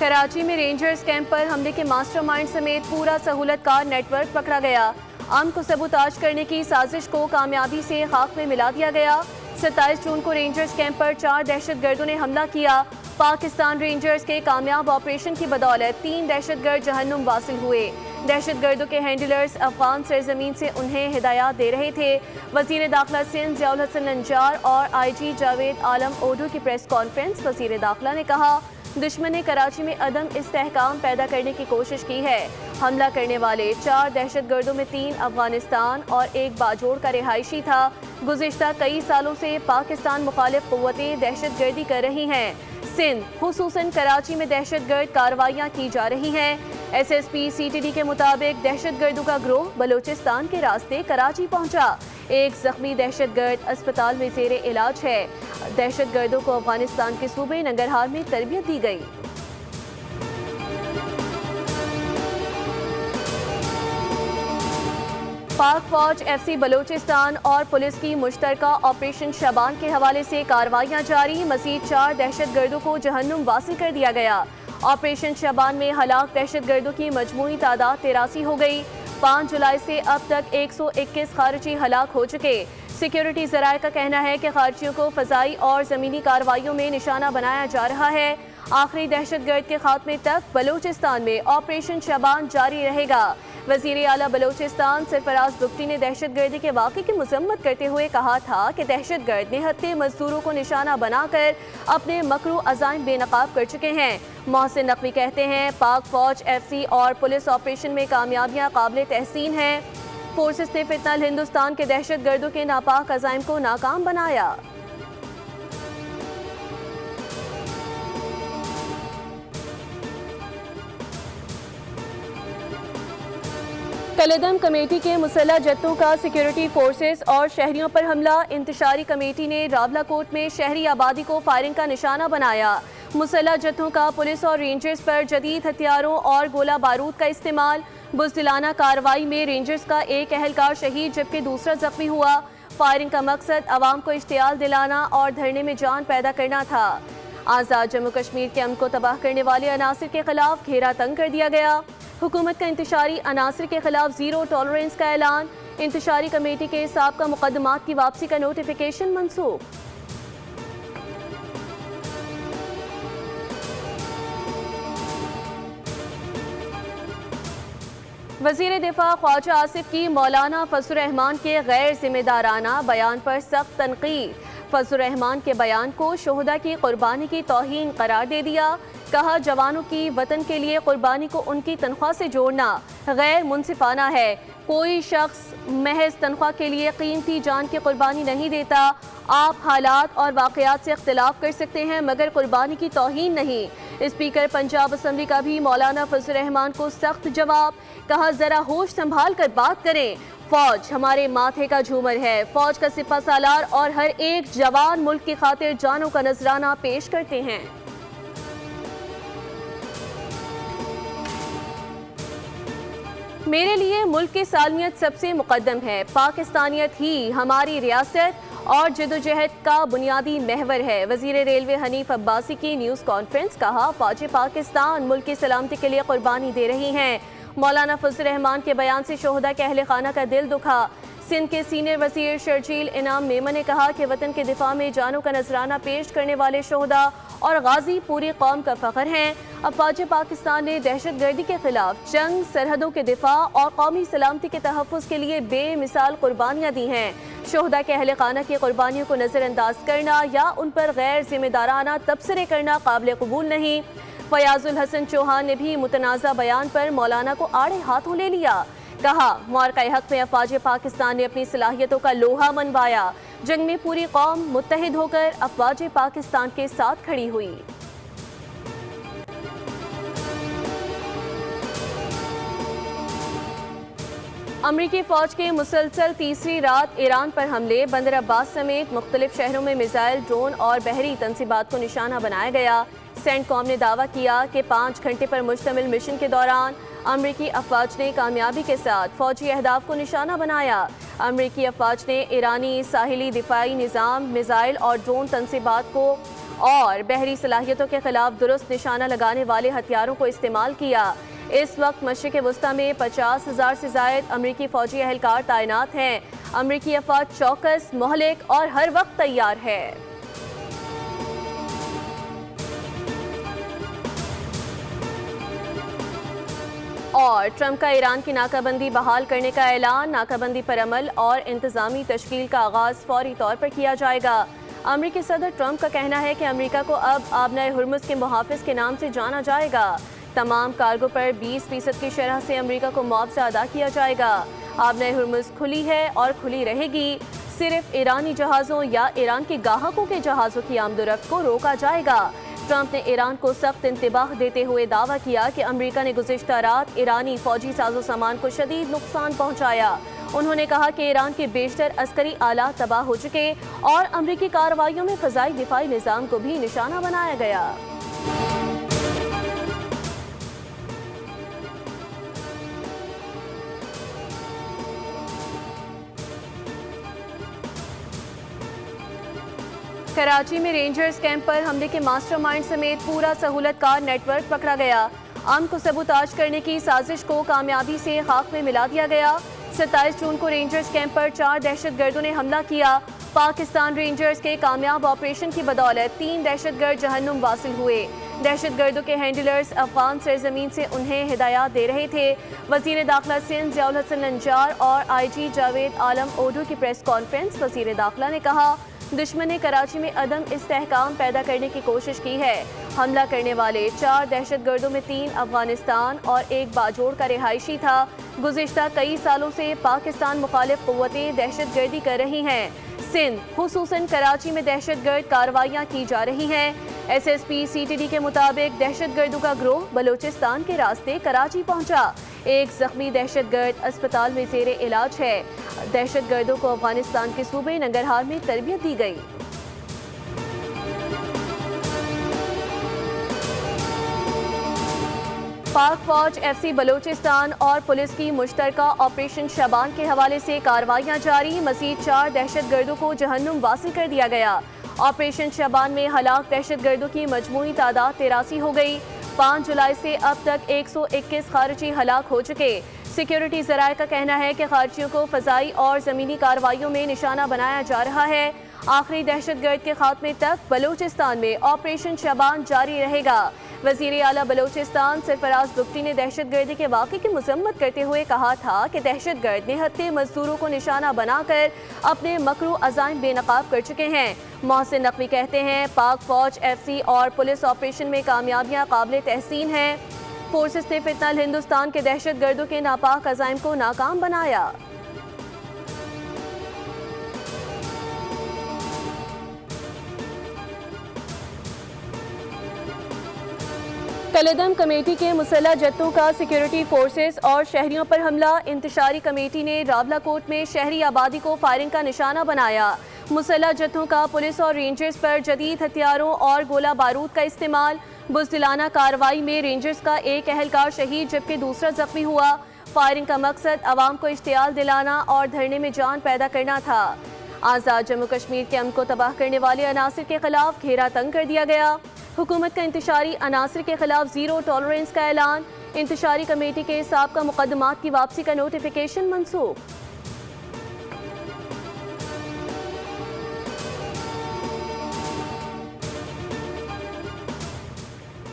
کراچی میں rangers camp پر حملے کے ماسٹر مائنڈ سمیت پورا سہولت کار نیٹ ورک پکڑا گیا۔ امن کو سبوتاژ کرنے کی سازش کو کامیابی سے خاک میں ملا دیا گیا۔ 27 جون کو رینجرز کیمپ پر 4 دہشت گردوں نے حملہ کیا۔ پاکستان رینجرز کے کامیاب آپریشن کی بدولت 3 دہشت گرد جہنم واصل ہوئے۔ دہشت گردوں کے ہینڈلرز افغان سرزمین سے انہیں ہدایات دے رہے تھے۔ وزیر داخلہ سندھ ضیاء الحسن نجار اور آئی جی جاوید عالم اوڈھو کی پریس کانفرنس۔ وزیر داخلہ نے کہا، دشمن نے کراچی میں عدم استحکام پیدا کرنے کی کوشش کی ہے۔ حملہ کرنے والے 4 دہشت گردوں میں 3 افغانستان اور 1 باجوڑ کا رہائشی تھا۔ گزشتہ کئی سالوں سے پاکستان مخالف قوتیں دہشت گردی کر رہی ہیں۔ سندھ خصوصاً کراچی میں دہشت گرد کارروائیاں کی جا رہی ہیں۔ S S P C T D کے مطابق دہشت گردوں کا گروہ بلوچستان کے راستے کراچی پہنچا۔ ایک زخمی دہشت گرد اسپتال میں زیر علاج ہے۔ دہشت گردوں کو افغانستان کے صوبے ننگرہار میں تربیت دی گئی۔ پاک فوج ایف سی بلوچستان اور پولیس کی مشترکہ آپریشن شبان کے حوالے سے کارروائیاں جاری۔ مزید 4 دہشت گردوں کو جہنم واصل کر دیا گیا۔ آپریشن شبان میں ہلاک دہشت گردوں کی مجموعی تعداد 83 ہو گئی۔ 5 جولائی سے اب تک 121 خارجی ہلاک ہو چکے۔ سیکیورٹی ذرائع کا کہنا ہے کہ خارجیوں کو فضائی اور زمینی کارروائیوں میں نشانہ بنایا جا رہا ہے۔ آخری دہشت گرد کے خاتمے تک بلوچستان میں آپریشن شبان جاری رہے گا۔ وزیر اعلیٰ بلوچستان سرفراز بگٹی نے دہشت گردی کے واقعے کی مذمت کرتے ہوئے کہا تھا کہ دہشت گرد نہتے مزدوروں کو نشانہ بنا کر اپنے مکرو عزائم بے نقاب کر چکے ہیں۔ محسن نقوی کہتے ہیں، پاک فوج ایف سی اور پولیس آپریشن میں کامیابیاں قابل تحسین ہیں۔ فورسز نے فتنہ ہندوستان کے دہشت گردوں کے ناپاک عزائم کو ناکام بنایا۔ کلیدم کمیٹی کے مسلح جتھوں کا سیکیورٹی فورسز اور شہریوں پر حملہ۔ انتشاری کمیٹی نے راولاکوٹ میں شہری آبادی کو فائرنگ کا نشانہ بنایا۔ مسلح جتھوں کا پولیس اور رینجرز پر جدید ہتھیاروں اور گولہ بارود کا استعمال۔ بزدلانہ کارروائی میں رینجرز کا ایک اہلکار شہید جبکہ دوسرا زخمی ہوا۔ فائرنگ کا مقصد عوام کو اشتعال دلانا اور دھرنے میں جان پیدا کرنا تھا۔ آزاد جموں کشمیر کے امن کو تباہ کرنے والے عناصر کے خلاف گھیرا تنگ کر دیا گیا۔ حکومت کا انتشاری عناصر کے خلاف زیرو ٹالرنس کا اعلان۔ انتشاری کمیٹی کے سابقہ مقدمات کی واپسی کا نوٹیفیکیشن منسوخ۔ وزیر دفاع خواجہ آصف کی مولانا فضل الرحمان کے غیر ذمہ دارانہ بیان پر سخت تنقید۔ فضل الرحمان کے بیان کو شہداء کی قربانی کی توہین قرار دے دیا۔ کہا، جوانوں کی وطن کے لیے قربانی کو ان کی تنخواہ سے جوڑنا غیر منصفانہ ہے۔ کوئی شخص محض تنخواہ کے لیے قیمتی جان کی قربانی نہیں دیتا۔ آپ حالات اور واقعات سے اختلاف کر سکتے ہیں مگر قربانی کی توہین نہیں۔ اسپیکر پنجاب اسمبلی کا بھی مولانا فضل الرحمان کو سخت جواب۔ کہا، ذرا ہوش سنبھال کر بات کریں۔ فوج ہمارے ماتھے کا جھومر ہے۔ فوج کا سپہ سالار اور ہر ایک جوان ملک کی خاطر جانوں کا نذرانہ پیش کرتے ہیں۔ میرے لیے ملک کی سالمیت سب سے مقدم ہے۔ پاکستانیت ہی ہماری ریاست اور جدوجہد کا بنیادی محور ہے۔ وزیر ریلوے حنیف عباسی کی نیوز کانفرنس۔ کہا، فوج پاکستان ملک کی سلامتی کے لیے قربانی دے رہی ہیں۔ مولانا فضل الرحمان کے بیان سے شہداء کے اہل خانہ کا دل دکھا۔ سندھ کے سینئر وزیر شرجیل انعام میمن نے کہا کہ وطن کے دفاع میں جانوں کا نذرانہ پیش کرنے والے شہداء اور غازی پوری قوم کا فخر ہیں۔ افواج پاکستان نے دہشت گردی کے خلاف جنگ، سرحدوں کے دفاع اور قومی سلامتی کے تحفظ کے لیے بے مثال قربانیاں دی ہیں۔ شہداء کے اہل خانہ کی قربانیوں کو نظر انداز کرنا یا ان پر غیر ذمہ دارانہ تبصرے کرنا قابل قبول نہیں۔ فیاض الحسن چوہان نے بھی متنازع بیان پر مولانا کو آڑے ہاتھوں لے لیا۔ کہا، معرکہ حق میں افواج پاکستان نے اپنی صلاحیتوں کا لوہا منوایا۔ جنگ میں پوری قوم متحد ہو کر افواج پاکستان کے ساتھ کھڑی ہوئی۔ امریکی فوج کے مسلسل تیسری رات ایران پر حملے۔ بندر عباس سمیت مختلف شہروں میں میزائل، ڈرون اور بحری تنصیبات کو نشانہ بنایا گیا۔ سینٹ کام نے دعویٰ کیا کہ 5 گھنٹے پر مشتمل مشن کے دوران امریکی افواج نے کامیابی کے ساتھ فوجی اہداف کو نشانہ بنایا۔ امریکی افواج نے ایرانی ساحلی دفاعی نظام، میزائل اور ڈرون تنصیبات کو اور بحری صلاحیتوں کے خلاف درست نشانہ لگانے والے ہتھیاروں کو استعمال کیا۔ اس وقت مشرق وسطی میں 50,000 سے زائد امریکی فوجی اہلکار تعینات ہیں۔ امریکی افواج چوکس، مہلک اور ہر وقت تیار ہے۔ اور ٹرمپ کا ایران کی ناکہ بندی بحال کرنے کا اعلان، ناکہ بندی پر عمل اور انتظامی تشکیل کا آغاز فوری طور پر کیا جائے گا۔ امریکی صدر ٹرمپ کا کہنا ہے کہ امریکہ کو اب آبنۂ ہرمز کے محافظ کے نام سے جانا جائے گا۔ تمام کارگو پر 20% کی شرح سے امریکہ کو معاوضہ ادا کیا جائے گا۔ آبنۂ ہرمز کھلی ہے اور کھلی رہے گی۔ صرف ایرانی جہازوں یا ایران کے گاہکوں کے جہازوں کی آمد و رفت کو روکا جائے گا۔ ٹرمپ نے ایران کو سخت انتباہ دیتے ہوئے دعویٰ کیا کہ امریکہ نے گزشتہ رات ایرانی فوجی ساز و سامان کو شدید نقصان پہنچایا۔ انہوں نے کہا کہ ایران کے بیشتر عسکری آلات تباہ ہو چکے اور امریکی کارروائیوں میں فضائی دفاعی نظام کو بھی نشانہ بنایا گیا۔ کراچی میں رینجرز کیمپ پر حملے کے ماسٹر مائنڈ سمیت پورا سہولت کار نیٹ ورک پکڑا گیا۔ امن کو سبوتاژ کرنے کی سازش کو کامیابی سے خاک میں ملا دیا گیا۔ 27 جون کو رینجرز کیمپ پر 4 دہشت گردوں نے حملہ کیا۔ پاکستان رینجرز کے کامیاب آپریشن کی بدولت 3 دہشت گرد جہنم واصل ہوئے۔ دہشت گردوں کے ہینڈلرز افغان سرزمین سے انہیں ہدایات دے رہے تھے۔ وزیر داخلہ سندھ ضیاء الحسن نجار اور آئی جی جاوید عالم اوڈو کی پریس کانفرنس۔ وزیر داخلہ نے کہا، دشمن نے کراچی میں عدم استحکام پیدا کرنے کی کوشش کی ہے۔ حملہ کرنے والے 4 دہشت گردوں میں 3 افغانستان اور 1 باجوڑ کا رہائشی تھا۔ گزشتہ کئی سالوں سے پاکستان مخالف قوتیں دہشت گردی کر رہی ہیں۔ سندھ خصوصاً کراچی میں دہشت گرد کارروائیاں کی جا رہی ہیں۔ S S P C T D کے مطابق دہشت گردوں کا گروہ بلوچستان کے راستے کراچی پہنچا۔ 1 زخمی دہشت گرد اسپتال میں زیر علاج ہے۔ دہشت گردوں کو افغانستان کے صوبے ننگرہار میں تربیت دی گئی۔ پاک فوج ایف سی بلوچستان اور پولیس کی مشترکہ آپریشن شبان کے حوالے سے کارروائیاں جاری۔ مزید 4 دہشت گردوں کو جہنم واصل کر دیا گیا۔ آپریشن شبان میں ہلاک دہشت گردوں کی مجموعی تعداد 83 ہو گئی۔ 5 جولائی سے اب تک 121 خارجی ہلاک ہو چکے۔ سیکیورٹی ذرائع کا کہنا ہے کہ خارجیوں کو فضائی اور زمینی کارروائیوں میں نشانہ بنایا جا رہا ہے۔ آخری دہشت گرد کے خاتمے تک بلوچستان میں آپریشن شبان جاری رہے گا۔ وزیر اعلیٰ بلوچستان سرفراز بگٹی نے دہشت گردی کے واقعے کی مذمت کرتے ہوئے کہا تھا کہ دہشت گرد نہتے مزدوروں کو نشانہ بنا کر اپنے مکروہ عزائم بے نقاب کر چکے ہیں۔ محسن نقوی کہتے ہیں، پاک فوج ایف سی اور پولیس آپریشن میں کامیابیاں قابل تحسین ہیں۔ فورسز نے فتنہ ہندوستان کے دہشت گردوں کے ناپاک عزائم کو ناکام بنایا۔ کلیدم کمیٹی کے مسلح جتھوں کا سیکیورٹی فورسز اور شہریوں پر حملہ۔ انتشاری کمیٹی نے راولہ کوٹ میں شہری آبادی کو فائرنگ کا نشانہ بنایا۔ مسلح جتھوں کا پولیس اور رینجرز پر جدید ہتھیاروں اور گولہ بارود کا استعمال۔ بزدلانہ کارروائی میں رینجرز کا 1 اہلکار شہید جبکہ دوسرا زخمی ہوا۔ فائرنگ کا مقصد عوام کو اشتعال دلانا اور دھرنے میں جان پیدا کرنا تھا۔ آزاد جموں کشمیر کے امن کو تباہ کرنے والے عناصر کے خلاف گھیرا تنگ کر دیا گیا۔ حکومت کا انتشاری عناصر کے خلاف زیرو ٹالرنس کا اعلان۔ انتشاری کمیٹی کے سابقہ مقدمات کی واپسی کا نوٹیفیکیشن منسوخ۔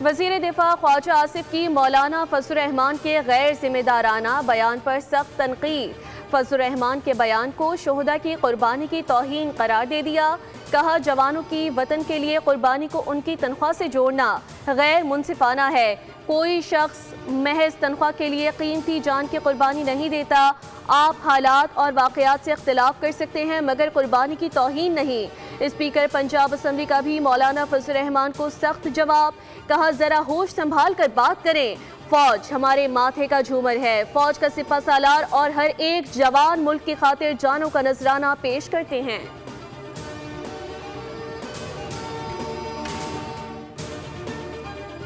وزیر دفاع خواجہ آصف کی مولانا فضل الرحمان کے غیر ذمہ دارانہ بیان پر سخت تنقید۔ فضل الرحمان کے بیان کو شہداء کی قربانی کی توہین قرار دے دیا۔ کہا، جوانوں کی وطن کے لیے قربانی کو ان کی تنخواہ سے جوڑنا غیر منصفانہ ہے۔ کوئی شخص محض تنخواہ کے لیے قیمتی جان کی قربانی نہیں دیتا۔ آپ حالات اور واقعات سے اختلاف کر سکتے ہیں مگر قربانی کی توہین نہیں۔ اسپیکر پنجاب اسمبلی کا بھی مولانا فضل الرحمان کو سخت جواب۔ کہا، ذرا ہوش سنبھال کر بات کریں۔ فوج ہمارے ماتھے کا جھومر ہے۔ فوج کا سپہ سالار اور ہر ایک جوان ملک کی خاطر جانوں کا نذرانہ پیش کرتے ہیں۔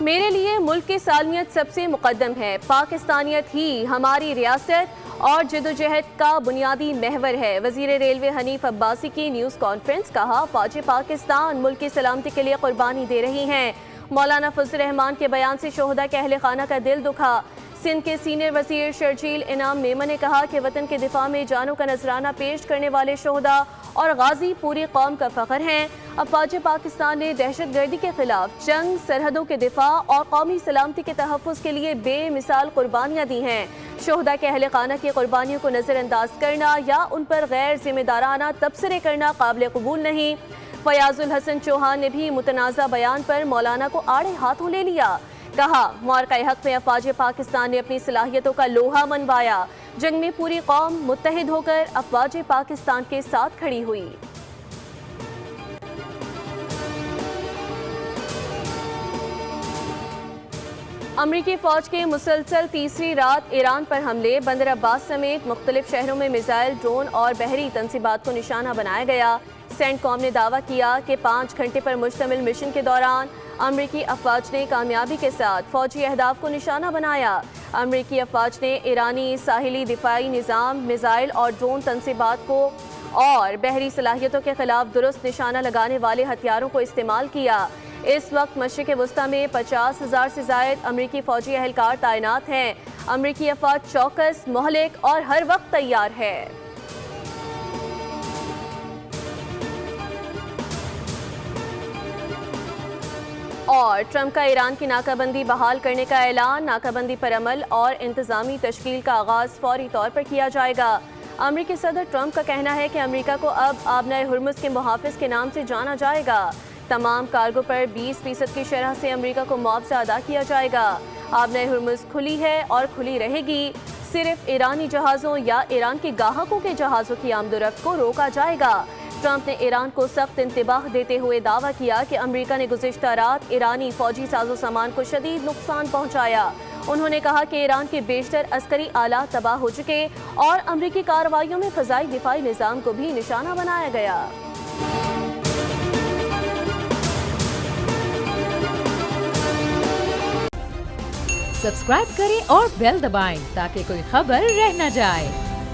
میرے لیے ملک کی سالمیت سب سے مقدم ہے۔ پاکستانیت ہی ہماری ریاست اور جدوجہد کا بنیادی محور ہے۔ وزیر ریلوے حنیف عباسی کی نیوز کانفرنس، کہا فوجیں پاکستان ملک کی سلامتی کے لیے قربانی دے رہی ہیں۔ مولانا فضل الرحمان کے بیان سے شہداء کے اہل خانہ کا دل دکھا۔ سندھ کے سینئر وزیر شرجیل انعام میمن نے کہا کہ وطن کے دفاع میں جانوں کا نذرانہ پیش کرنے والے شہداء اور غازی پوری قوم کا فخر ہیں۔ افواج پاکستان نے دہشت گردی کے خلاف جنگ، سرحدوں کے دفاع اور قومی سلامتی کے تحفظ کے لیے بے مثال قربانیاں دی ہیں۔ شہداء کے اہل خانہ کی قربانیوں کو نظر انداز کرنا یا ان پر غیر ذمہ دارانہ تبصرے کرنا قابل قبول نہیں۔ فیاض الحسن چوہان نے بھی متنازع بیان پر مولانا کو آڑے ہاتھوں لے لیا۔ کہا معرکہ حق میں افواج پاکستان نے اپنی صلاحیتوں کا لوہا منوایا۔ جنگ میں پوری قوم متحد ہو کر افواج پاکستان کے ساتھ کھڑی ہوئی۔ امریکی فوج کے مسلسل تیسری رات ایران پر حملے، بندر عباس سمیت مختلف شہروں میں میزائل، ڈرون اور بحری تنصیبات کو نشانہ بنایا گیا۔ سینٹ کام نے دعویٰ کیا کہ 5 گھنٹے پر مشتمل مشن کے دوران امریکی افواج نے کامیابی کے ساتھ فوجی اہداف کو نشانہ بنایا۔ امریکی افواج نے ایرانی ساحلی دفاعی نظام، میزائل اور ڈرون تنصیبات کو اور بحری صلاحیتوں کے خلاف درست نشانہ لگانے والے ہتھیاروں کو استعمال کیا۔ اس وقت مشرق وسطیٰ میں 50,000 سے زائد امریکی فوجی اہلکار تعینات ہیں۔ امریکی افواج چوکس، مہلک اور ہر وقت تیار ہے۔ اور ٹرمپ کا ایران کی ناکہ بندی بحال کرنے کا اعلان، ناکہ بندی پر عمل اور انتظامی تشکیل کا آغاز فوری طور پر کیا جائے گا۔ امریکی صدر ٹرمپ کا کہنا ہے کہ امریکہ کو اب آبنائے ہرمز کے محافظ کے نام سے جانا جائے گا۔ تمام کارگو پر 20% کی شرح سے امریکہ کو معاوضہ ادا کیا جائے گا۔ آبنائے ہرمز کھلی ہے اور کھلی رہے گی۔ صرف ایرانی جہازوں یا ایران کے گاہکوں کے جہازوں کی آمد و رفت کو روکا جائے گا۔ ٹرمپ نے ایران کو سخت انتباہ دیتے ہوئے دعویٰ کیا کہ امریکہ نے گزشتہ رات ایرانی فوجی ساز و سامان کو شدید نقصان پہنچایا۔ انہوں نے کہا کہ ایران کے بیشتر عسکری آلات تباہ ہو چکے اور امریکی کارروائیوں میں فضائی دفاعی نظام کو بھی نشانہ بنایا گیا۔ سبسکرائب کریں اور بیل دبائیں تاکہ کوئی خبر رہ نہ جائے۔